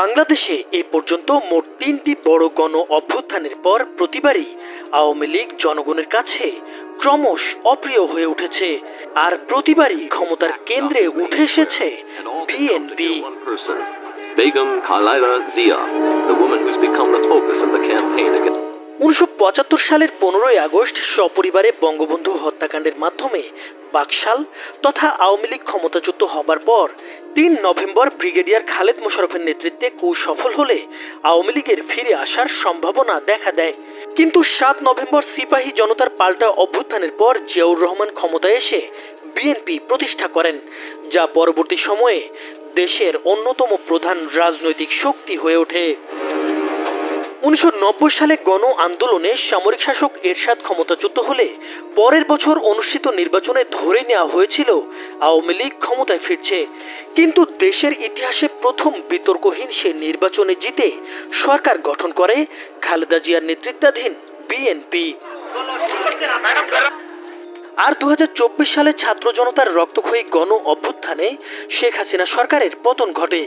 বাংলাদেশে এ পর্যন্ত মোট ৩টি বড় গণ অভ্যুত্থানের পর প্রতিবারই আওয়ামী লীগ জনগণের কাছে ক্রমশ অপ্রিয় হয়ে উঠেছে, আর প্রতিবারই ক্ষমতার কেন্দ্রে উঠে এসেছে BNP. Begum Khalida Zia, the woman who's become the focus of the campaign against 1975 সালের 15ই আগস্ট সপরিবারে বঙ্গবন্ধু হত্যাকাণ্ডের মাধ্যমে বাকশাল তথা আওয়ামী লীগ ক্ষমতাচ্যুত হবার পর ৩ নভেম্বর ব্রিগেডিয়ার খালেদ মোশাররফের নেতৃত্বে ক্যু সফল হলে আওয়ামী লীগের ফিরে আসার সম্ভাবনা দেখা দেয়। কিন্তু ৭ নভেম্বর সিপাহী জনতার পাল্টা অভ্যুত্থানের পর জিয়াউর রহমান ক্ষমতায় এসে বিএনপি প্রতিষ্ঠা করেন, যা পরবর্তী সময়ে দেশের অন্যতম প্রধান রাজনৈতিক শক্তি হয়ে ওঠে। 1990 সালে গণ আন্দোলনে সামরিক শাসক এরশাদ ক্ষমতাচ্যুত হলে পরের বছর অনুষ্ঠিত নির্বাচনে ধরে নেওয়া হয়েছিল আওয়ামী লীগ ক্ষমতায় ফিরছে। কিন্তু দেশের ইতিহাসে প্রথম বিতর্কহীন সে নির্বাচনে জিতে সরকার গঠন করে খালেদা জিয়ার নেতৃত্বাধীন বিএনপি। আর 2024 সালে ছাত্র জনতার রক্তক্ষয়ী গণ অভ্যুত্থানে শেখ হাসিনা সরকারের পতন ঘটে।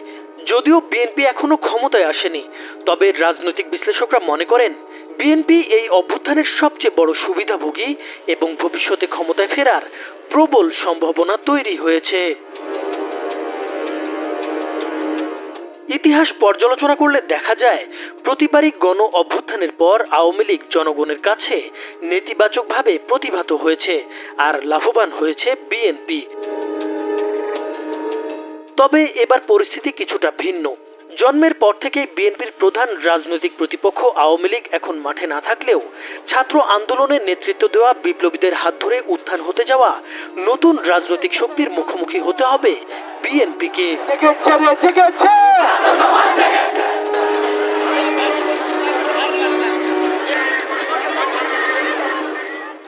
যদিও বিএনপি এখনো ক্ষমতায় আসেনি, তবে রাজনৈতিক বিশ্লেষকরা মনে করেন বিএনপি এই অভ্যুত্থানের সবচেয়ে বড় সুবিধাভোগী এবং ভবিষ্যতে ক্ষমতায় ফেরার প্রবল সম্ভাবনা তৈরি হয়েছে। ইতিহাস পর্যালোচনা করলে দেখা যায় প্রতিবারই গণ অভ্যুত্থানের পর আওয়ামী লীগ জনগণের কাছে নেতিবাচকভাবে প্রতিভাত হয়েছে, আর লাভবান হয়েছে বিএনপি। তবে এবার পরিস্থিতি কিছুটা ভিন্ন। জন্মের পর থেকেই বিএনপির প্রধান রাজনৈতিক প্রতিপক্ষ আওয়ামী লীগ এখন মাঠে না থাকলেও ছাত্র আন্দোলনের নেতৃত্ব দেওয়া বিপ্লবীদের হাত ধরে উত্থান হতে যাওয়া নতুন রাজনৈতিক শক্তির মুখোমুখি হতে হবে বিএনপিকে।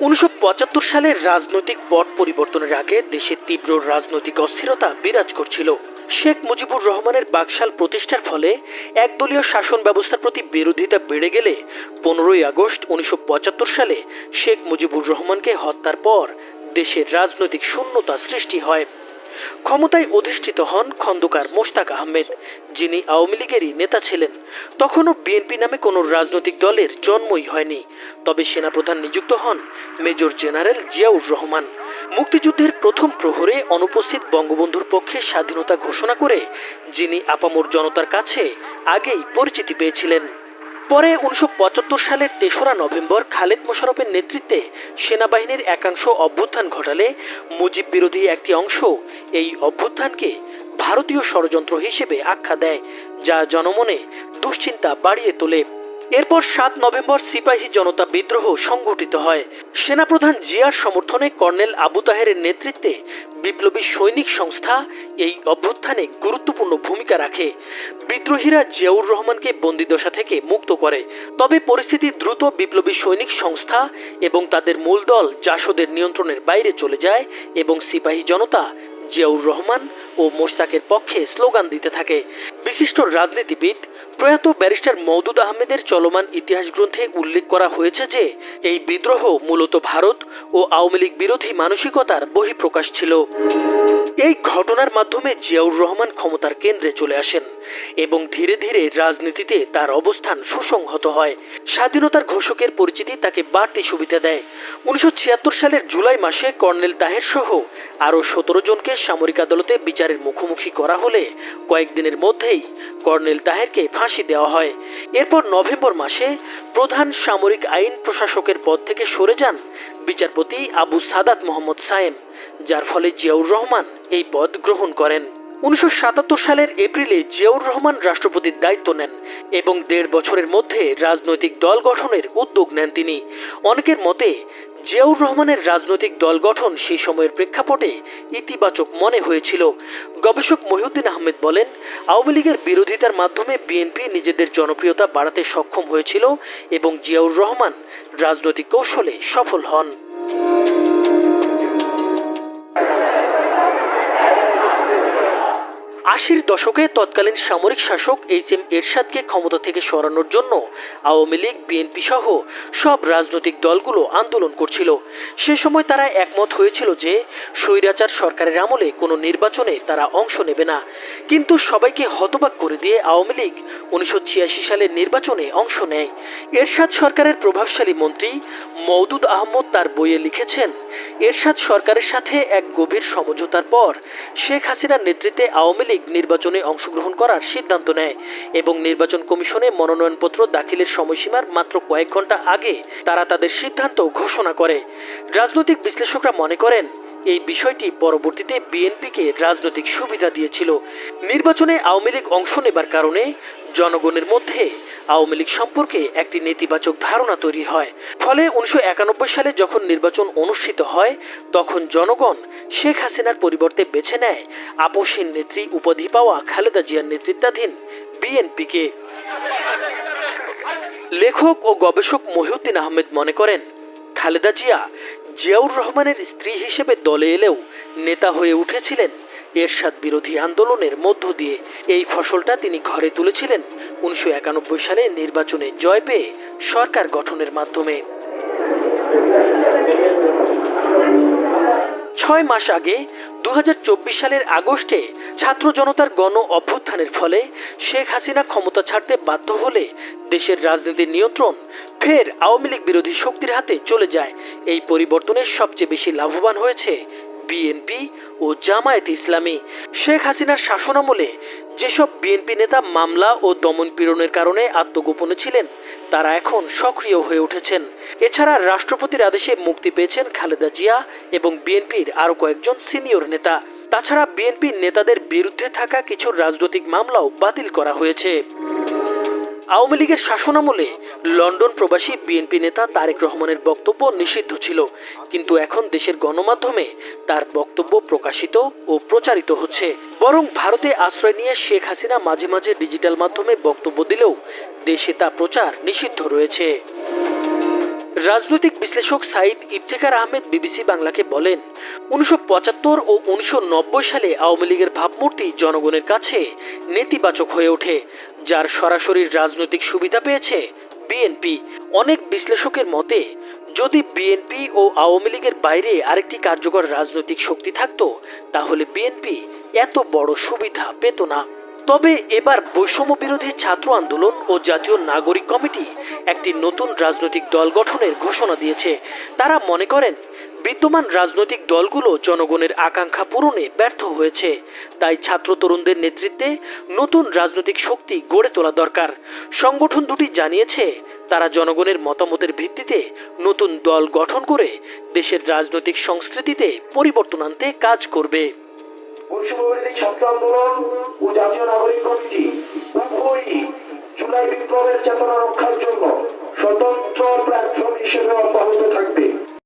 1975 সালের রাজনৈতিক পট পরিবর্তনের আগে দেশে তীব্র রাজনৈতিক অস্থিরতা বিরাজ করছিল। শেখ মুজিবুর রহমানের বাকশাল প্রতিষ্ঠার ফলে একদলীয় শাসন ব্যবস্থার প্রতি বিরোধিতা বেড়ে গেলে 15ই আগস্ট 1975 সালে শেখ মুজিবুর রহমানকে হত্যার পর দেশের রাজনৈতিক শূন্যতা সৃষ্টি হয়। ক্ষমতায় অধিষ্ঠিত হন খন্দকার মোশতাক আহমেদ, যিনি আওয়ামী লীগেরই নেতা ছিলেন। তখনও বিএনপি নামে কোনো রাজনৈতিক দলের জন্মই হয়নি। তবে সেনাপ্রধান নিযুক্ত হন মেজর জেনারেল জিয়াউর রহমান। মুক্তিযুদ্ধের প্রথম প্রহরে অনুপস্থিত বঙ্গবন্ধুর পক্ষে স্বাধীনতা ঘোষণা করে যিনি আপামর জনতার কাছে আগেই পরিচিতি পেয়েছিলেন। পরে 1975 সালের 3রা নভেম্বর খালেদ মোশাররফের নেতৃত্বে সেনাবাহিনীর একাংশ অভ্যুত্থান ঘটালে মুজিব বিরোধী একটি অংশ এই অভ্যুত্থানকে ভারতীয় ষড়যন্ত্র হিসেবে আখ্যা দেয়, যা জনমনে দুশ্চিন্তা বাড়িয়ে তোলে। এরপর 7 নভেম্বর সিপাহী জনতা বিদ্রোহ সংঘটিত হয়। সেনাপ্রধান জিয়ার সমর্থনে কর্নেল আবু তাহেরের নেতৃত্বে বিপ্লবী সৈনিক সংস্থা এই অভ্যুত্থানে গুরুত্বপূর্ণ ভূমিকা রাখে। বিদ্রোহীরা জিয়াউর রহমানকে বন্দিদশা থেকে মুক্ত করে। তবে পরিস্থিতি দ্রুত বিপ্লবী সৈনিক সংস্থা এবং তাদের মূল দল জাসদের নিয়ন্ত্রণের বাইরে চলে যায় এবং সিপাহী জনতা জিয়াউর রহমান ও মোশতাকের পক্ষে স্লোগান দিতে থাকে। বিশিষ্ট রাজনীতিবিদ প্রয়াত ব্যারিস্টার মওদুদ আহমেদের চলমান ইতিহাস গ্রন্থে উল্লেখ করা হয়েছে যে এই বিদ্রোহ মূলত ভারত ও আওয়ামী লীগ বিরোধী মানসিকতার বহিঃপ্রকাশ ছিল। এই ঘটনার মাধ্যমে জিয়াউর রহমান ক্ষমতার কেন্দ্রে চলে আসেন এবং ধীরে ধীরে রাজনীতিতে তার অবস্থান সুসংহত হয়। স্বাধীনতার ঘোষকের পরিচিতি তাকে বাড়তি সুবিধা দেয়। 1976 সালের জুলাই মাসে কর্নেল তাহের সহ আরও 17 জনকে সামরিক আদালতে বিচারের মুখোমুখি করা হলে কয়েকদিনের মধ্যেই কর্নেল তাহেরকে ফাঁসি দেওয়া হয়। এরপর নভেম্বর মাসে প্রধান সামরিক আইন প্রশাসকের পদ থেকে সরে যান বিচারপতি আবু সাদাত মোহাম্মদ সায়েম, যার ফলে জিয়াউর রহমান এই পদ গ্রহণ করেন। 1977 সালের এপ্রিলে জিয়াউর রহমান রাষ্ট্রপতির দায়িত্ব নেন এবং 1.5 বছরের মধ্যে রাজনৈতিক দল গঠনের উদ্যোগ নেন তিনি। অনেকের মতে জিয়াউর রহমানের রাজনৈতিক দল গঠন সেই সময়ের প্রেক্ষাপটে ইতিবাচক মনে হয়েছিল। গবেষক মহিউদ্দিন আহমেদ বলেন, আওয়ামী লীগের বিরোধিতার মাধ্যমে বিএনপি নিজেদের জনপ্রিয়তা বাড়াতে সক্ষম হয়েছিল এবং জিয়াউর রহমান রাজনৈতিক কৌশলে সফল হন। 80-র দশকে তৎকালীন সামরিক শাসক এইচ.এম. এরশাদকে ক্ষমতা থেকে সরানোর জন্য আওয়ামী লীগ, বিএনপি সহ সব রাজনৈতিক দলগুলো আন্দোলন করছিল। সে সময় তারা একমত হয়েছিল যে স্বৈরাচার সরকারের আমলে কোনো নির্বাচনে তারা অংশ নেবে না। কিন্তু সবাইকে হতবাক করে দিয়ে আওয়ামী লীগ 1986 সালের নির্বাচনে অংশ নেয়। এরশাদ সরকারের প্রভাবশালী মন্ত্রী মওদুদ আহমদ তার বইয়ে লিখেছেন, এরশাদ সরকারের সাথে এক গভীর সমঝোতার পর শেখ হাসিনার নেতৃত্বে আওয়ামী লীগ নির্বাচনে অংশগ্রহণ করার সিদ্ধান্ত নেয় এবং নির্বাচন কমিশনে মনোনয়নপত্র দাখিলের সময়সীমার মাত্র কয়েক ঘন্টা আগে তারা তাদের সিদ্ধান্ত ঘোষণা করে। রাজনৈতিক বিশ্লেষকরা মনে করেন এই বিষয়টি পরবর্তীতে বিএনপিকে রাজনৈতিক সুবিধা দিয়েছিল। নির্বাচনে আওয়ামী লীগ অংশ নেবার কারণে জনগণের মধ্যে আওয়ামী লীগ সম্পর্কে একটি নেতিবাচক ধারণা তৈরি হয়। ফলে 1991 সালে যখন নির্বাচন অনুষ্ঠিত হয় তখন জনগণ শেখ হাসিনার পরিবর্তে বেছে নেয় আপসহীন নেত্রী উপাধি পাওয়া খালেদা জিয়ার নেতৃত্বাধীন বিএনপিকে। লেখক ও গবেষক মহিউদ্দিন আহমেদ মনে করেন, খালেদা জিয়া জিয়াউর রহমানের স্ত্রী হিসেবে দলে এলেও নেতা হয়ে উঠেছিলেন এরশাদ বিরোধী আন্দোলনের মধ্য দিয়ে। এই ফসলটা তিনি ঘরে তুলেছিলেন 1991 সালে নির্বাচনে জয় পেয়ে সরকার গঠনের মাধ্যমে। 6 মাস আগে 2024 সালের আগস্টে ছাত্র জনতার গণ অভ্যুত্থানের ফলে শেখ হাসিনা ক্ষমতা ছাড়তে বাধ্য হলে দেশের রাজনীতির নিয়ন্ত্রণ ফের আওয়ামী লীগ বিরোধী শক্তির হাতে চলে যায়। এই পরিবর্তনে সবচেয়ে বেশি লাভবান হয়েছে বিএনপি ও জামায়াতে ইসলামী। শেখ হাসিনার শাসনামলে যেসব বিএনপি নেতা মামলা ও দমন পীড়নের কারণে আত্মগোপনে ছিলেন তারা এখন সক্রিয় হয়ে উঠেছেন। এছাড়া রাষ্ট্রপতির আদেশে মুক্তি পেয়েছেন খালেদা জিয়া এবং বিএনপির আরও কয়েকজন সিনিয়র নেতা। তাছাড়া বিএনপি নেতাদের বিরুদ্ধে থাকা কিছু রাজনৈতিক মামলাও বাতিল করা হয়েছে। আওয়ামী লীগের শাসনামলে লন্ডন প্রবাসী বিএনপি নেতা তারেক রহমানের বক্তব্য নিষিদ্ধ ছিল, কিন্তু এখন দেশের গণমাধ্যমে তার বক্তব্য প্রকাশিত ও প্রচারিত হচ্ছে। বরং ভারতে আশ্রয় নিয়ে শেখ হাসিনা মাঝে মাঝে ডিজিটাল মাধ্যমে বক্তব্য দিলেও দেশে তা প্রচার নিষিদ্ধ রয়েছে। রাজনৈতিক বিশ্লেষক সাইদ ইফতেখার আহমেদ বিবিসি বাংলাকে বলেন, 1975 ও 1990 সালে আওয়ামী লীগের ভাবমূর্তি জনগণের কাছে নেতিবাচক হয়ে ওঠে, যার সরাসরি রাজনৈতিক সুবিধা পেয়েছে বিএনপি। অনেক বিশ্লেষকের মতে যদি বিএনপি ও আওয়ামী লীগের বাইরে আরেকটি কার্যকর রাজনৈতিক শক্তি থাকত তাহলে বিএনপি এত বড় সুবিধা পেত না। তবে এবার বৈষম্য বিরোধী ছাত্র আন্দোলন ও জাতীয় নাগরিক কমিটি একটি নতুন রাজনৈতিক দল গঠনের ঘোষণা দিয়েছে। তারা মনে করেন বিদ্যমান রাজনৈতিক দলগুলো জনগণের আকাঙ্ক্ষা পূরণে ব্যর্থ হয়েছে, তাই ছাত্র তরুণদের নেতৃত্বে নতুন রাজনৈতিক শক্তি গড়ে তোলা দরকার। সংগঠন দুটি জানিয়েছে তারা জনগণের মতামতের ভিত্তিতে নতুন দল গঠন করে দেশের রাজনৈতিক সংস্কৃতিতে পরিবর্তন আনতে কাজ করবে। বৈষম্যবিরোধী ছাত্র আন্দোলন ও জাতীয় নাগরিক কমিটি উভয়ই জুলাই বিপ্লবের চেতনা রক্ষার জন্য স্বতন্ত্র প্ল্যাটফর্ম হিসেবে